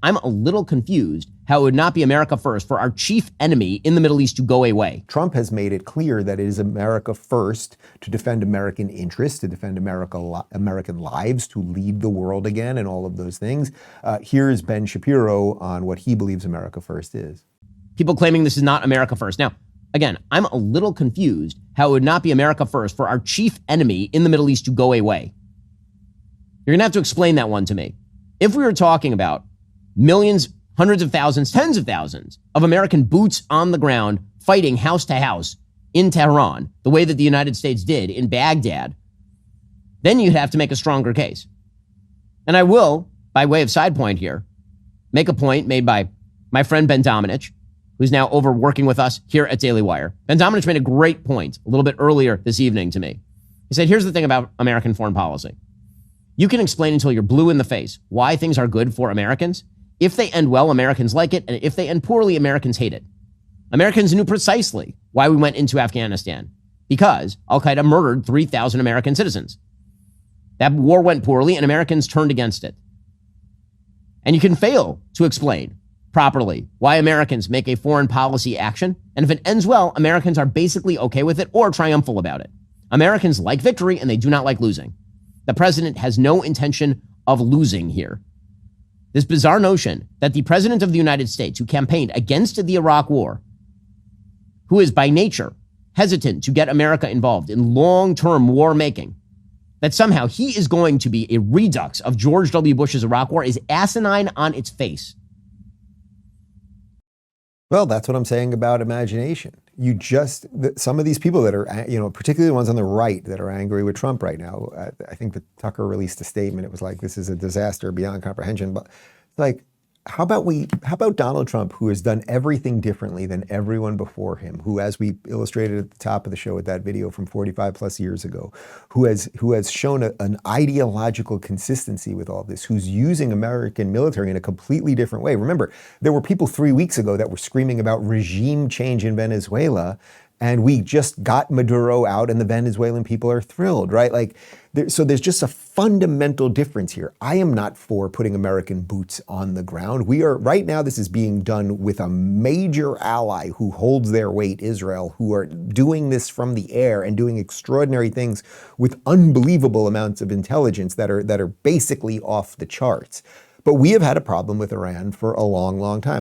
I'm a little confused how it would not be America first for our chief enemy in the Middle East to go away. Trump has made it clear that it is America first to defend American interests, to defend American lives, to lead the world again, and all of those things. Here's Ben Shapiro on what he believes America first is. People claiming this is not America first. Now, again, I'm a little confused how it would not be America first for our chief enemy in the Middle East to go away. You're going to have to explain that one to me. If we were talking about millions, hundreds of thousands, tens of thousands of American boots on the ground fighting house to house in Tehran, the way that the United States did in Baghdad, then you'd have to make a stronger case. And I will, by way of side point here, make a point made by my friend Ben Domenech, who's now over working with us here at Daily Wire. Ben Domenech made a great point a little bit earlier this evening to me. He said, here's the thing about American foreign policy. You can explain until you're blue in the face why things are good for Americans. If they end well, Americans like it. And if they end poorly, Americans hate it. Americans knew precisely why we went into Afghanistan. Because Al-Qaeda murdered 3,000 American citizens. That war went poorly and Americans turned against it. And you can fail to explain properly why Americans make a foreign policy action. And if it ends well, Americans are basically okay with it or triumphal about it. Americans like victory and they do not like losing. The president has no intention of losing here. This bizarre notion that the president of the United States, who campaigned against the Iraq war, who is by nature hesitant to get America involved in long-term war making, that somehow he is going to be a redux of George W. Bush's Iraq war is asinine on its face. Well, that's what I'm saying about imagination. Some of these people that are, particularly the ones on the right that are angry with Trump right now, I think that Tucker released a statement. It was like, this is a disaster beyond comprehension. But like, how about Donald Trump, who has done everything differently than everyone before him, who, as we illustrated at the top of the show with that video from 45 plus years ago, who has shown an ideological consistency with all this, who's using American military in a completely different way. Remember, there were people 3 weeks ago that were screaming about regime change in Venezuela, and we just got Maduro out and the Venezuelan people are thrilled, right? So there's just a fundamental difference here. I am not for putting American boots on the ground. Right now, this is being done with a major ally who holds their weight, Israel, who are doing this from the air and doing extraordinary things with unbelievable amounts of intelligence that are basically off the charts. But we have had a problem with Iran for a long, long time.